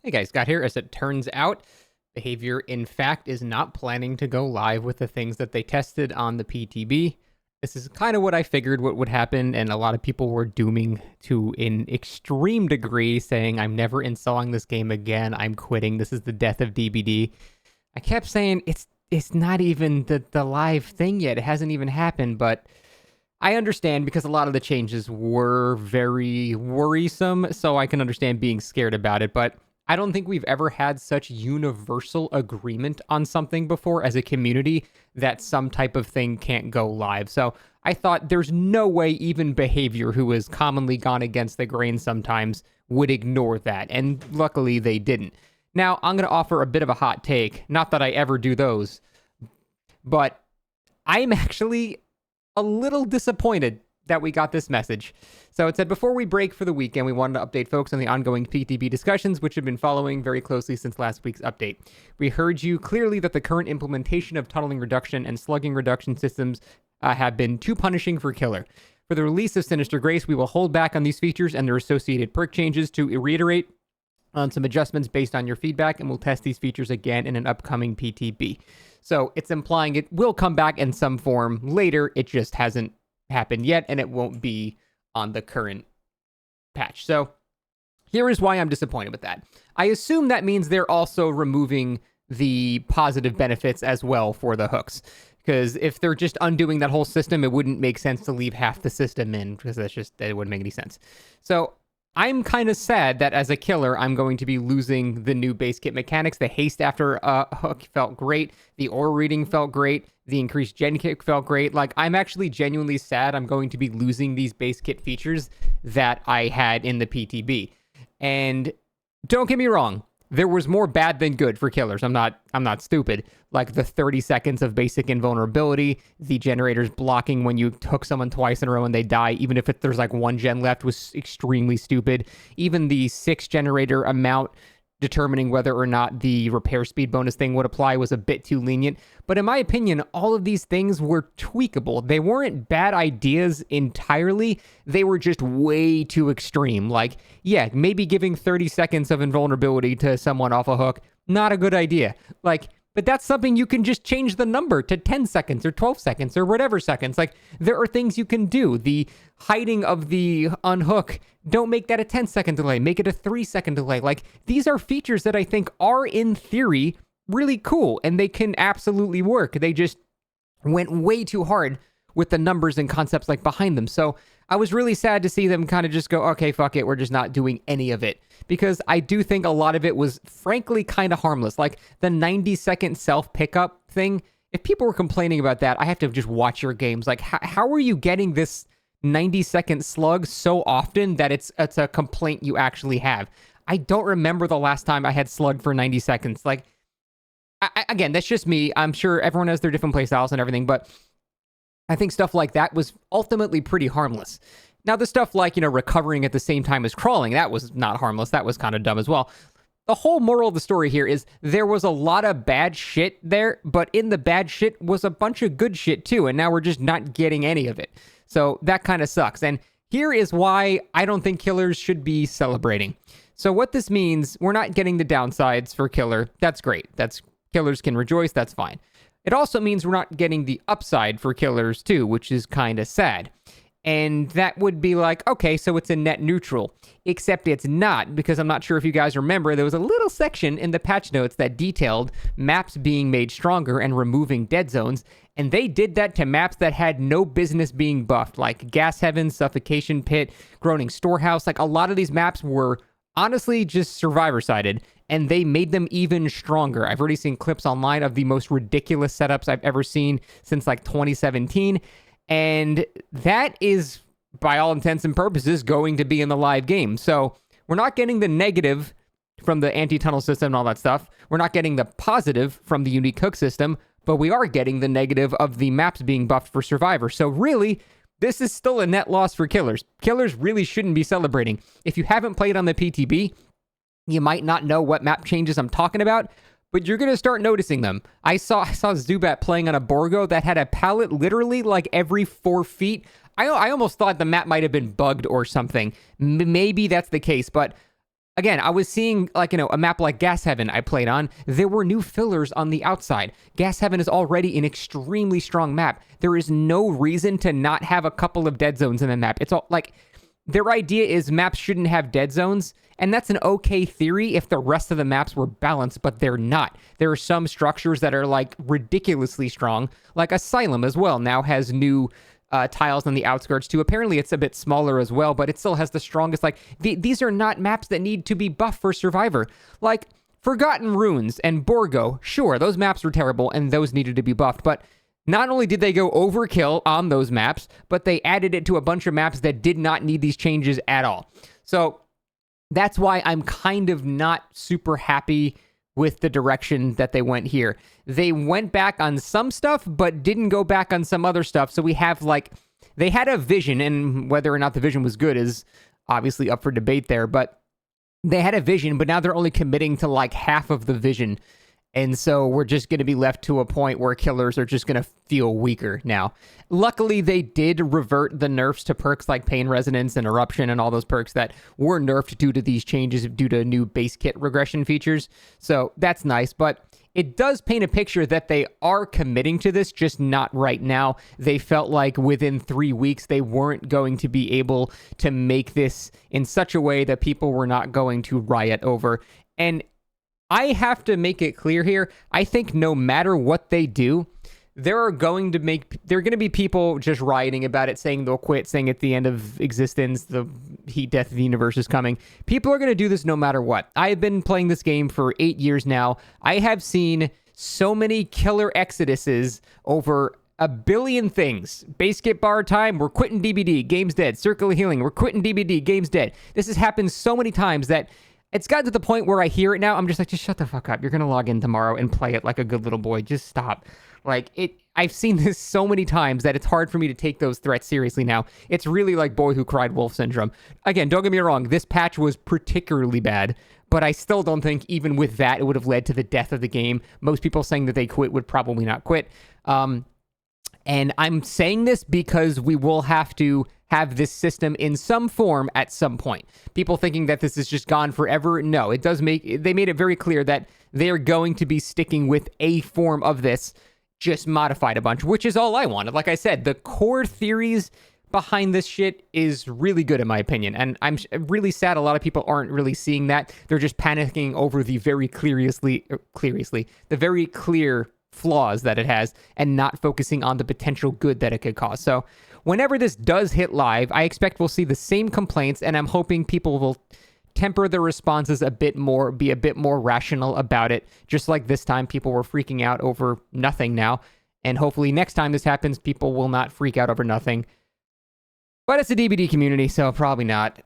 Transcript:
Hey guys, Scott here. As it turns out, Behavior, in fact, is not planning to go live with the things that they tested on the PTB. This is kind of what I figured what would happen, and a lot of people were dooming to an extreme degree, saying, I'm never installing this game again, I'm quitting, this is the death of DBD. I kept saying, it's not even the live thing yet, it hasn't even happened, but I understand because a lot of the changes were very worrisome, so I can understand being scared about it, but I don't think we've ever had such universal agreement on something before as a community that some type of thing can't go live. So I thought there's no way even Behavior, who has commonly gone against the grain sometimes, would ignore that. And luckily they didn't. Now, I'm going to offer a bit of a hot take. Not that I ever do those, but I'm actually a little disappointed that we got this message. So it said, before we break for the weekend, we wanted to update folks on the ongoing PTB discussions, which have been following very closely since last week's update. We heard you clearly that the current implementation of tunneling reduction and slugging reduction systems have been too punishing for Killer. For the release of Sinister Grace, we will hold back on these features and their associated perk changes to reiterate on some adjustments based on your feedback, and we'll test these features again in an upcoming PTB. So it's implying it will come back in some form later, it just hasn't happened yet, and it won't be on the current patch. So here is why I'm disappointed with that. I assume that means they're also removing the positive benefits as well for the hooks, because if they're just undoing that whole system, it wouldn't make sense to leave half the system in, because that wouldn't make any sense. So I'm kind of sad that as a Killer, I'm going to be losing the new base kit mechanics. The haste after hook felt great. The aura reading felt great. The increased gen kick felt great. Like, I'm actually genuinely sad I'm going to be losing these base kit features that I had in the PTB. And don't get me wrong, there was more bad than good for Killers. I'm not stupid. Like the 30 seconds of basic invulnerability, the generators blocking when you hook someone twice in a row and they die, even if there's like one gen left, was extremely stupid. Even the 6 generator amount determining whether or not the repair speed bonus thing would apply was a bit too lenient. But in my opinion, all of these things were tweakable. They weren't bad ideas entirely. They were just way too extreme. Like, yeah, maybe giving 30 seconds of invulnerability to someone off a hook, not a good idea. Like, but that's something you can just change the number to 10 seconds or 12 seconds or whatever seconds. Like, there are things you can do. The hiding of the unhook, don't make that a 10-second delay. Make it a 3-second delay. Like, these are features that I think are, in theory, really cool, and they can absolutely work. They just went way too hard with the numbers and concepts like behind them. So I was really sad to see them kind of just go, okay, fuck it, we're just not doing any of it. Because I do think a lot of it was frankly kind of harmless. Like the 90-second self-pickup thing, if people were complaining about that, I have to just watch your games. Like, how are you getting this 90-second slug so often that it's a complaint you actually have? I don't remember the last time I had slug for 90 seconds. Like, again, that's just me. I'm sure everyone has their different playstyles and everything, but I think stuff like that was ultimately pretty harmless. Now, the stuff like, recovering at the same time as crawling, that was not harmless. That was kind of dumb as well. The whole moral of the story here is there was a lot of bad shit there, but in the bad shit was a bunch of good shit too, and now we're just not getting any of it. So that kind of sucks. And here is why I don't think Killers should be celebrating. So what this means, we're not getting the downsides for Killer. That's great. Killers can rejoice. That's fine. It also means we're not getting the upside for Killers too, which is kind of sad. And that would be like, okay, so it's a net neutral. Except it's not, because I'm not sure if you guys remember, there was a little section in the patch notes that detailed maps being made stronger and removing dead zones. And they did that to maps that had no business being buffed, like Gas Heaven, Suffocation Pit, Groaning Storehouse. Like, a lot of these maps were honestly just survivor-sided, and they made them even stronger. I've already seen clips online of the most ridiculous setups I've ever seen since like 2017. And that is, by all intents and purposes, going to be in the live game. So we're not getting the negative from the anti-tunnel system and all that stuff. We're not getting the positive from the unique hook system, but we are getting the negative of the maps being buffed for Survivor. So really, this is still a net loss for Killers. Killers really shouldn't be celebrating. If you haven't played on the PTB, you might not know what map changes I'm talking about, but you're going to start noticing them. I saw Zubat playing on a Borgo that had a pallet literally like every 4 feet. I almost thought the map might have been bugged or something. Maybe that's the case, but Again, I was seeing like, a map like Gas Heaven I played on. There were new fillers on the outside. Gas Heaven is already an extremely strong map. There is no reason to not have a couple of dead zones in the map. It's all like their idea is maps shouldn't have dead zones, and that's an okay theory if the rest of the maps were balanced, but they're not. There are some structures that are like ridiculously strong, like Asylum as well now has new tiles on the outskirts too. Apparently it's a bit smaller as well, but it still has the strongest, like, these are not maps that need to be buffed for Survivor. Like, Forgotten Ruins and Borgo, sure, those maps were terrible and those needed to be buffed, but not only did they go overkill on those maps, but they added it to a bunch of maps that did not need these changes at all. So that's why I'm kind of not super happy with the direction that they went here. They went back on some stuff, but didn't go back on some other stuff. So we have like, they had a vision, and whether or not the vision was good is obviously up for debate there, but they had a vision, but now they're only committing to like half of the vision. And so we're just going to be left to a point where killers are just going to feel weaker now. Luckily, they did revert the nerfs to perks like Pain Resonance and Eruption and all those perks that were nerfed due to these changes due to new base kit regression features. So that's nice, but it does paint a picture that they are committing to this, just not right now. They felt like within 3 weeks, they weren't going to be able to make this in such a way that people were not going to riot over. And I have to make it clear here, I think no matter what they do, there are going to be people just rioting about it, saying they'll quit, saying at the end of existence, the heat death of the universe is coming. People are going to do this no matter what. I have been playing this game for 8 years now. I have seen so many killer exoduses over a billion things. Base kit bar time, we're quitting DBD, game's dead. Circle of healing, we're quitting DBD, game's dead. This has happened so many times that it's gotten to the point where I hear it now, I'm just like, just shut the fuck up. You're going to log in tomorrow and play it like a good little boy. Just stop. Like, I've seen this so many times that it's hard for me to take those threats seriously now. It's really like Boy Who Cried Wolf syndrome. Again, don't get me wrong, this patch was particularly bad, but I still don't think even with that it would have led to the death of the game. Most people saying that they quit would probably not quit. And I'm saying this because we will have to have this system in some form at some point. People thinking that this is just gone forever. No, they made it very clear that they're going to be sticking with a form of this, just modified a bunch, which is all I wanted. Like I said, the core theories behind this shit is really good in my opinion. And I'm really sad a lot of people aren't really seeing that. They're just panicking over the very the very clear flaws that it has and not focusing on the potential good that it could cause. So whenever this does hit live, I expect we'll see the same complaints, and I'm hoping people will temper their responses a bit more, be a bit more rational about it. Just like this time, people were freaking out over nothing now. And hopefully next time this happens, people will not freak out over nothing. But it's a DBD community, so probably not.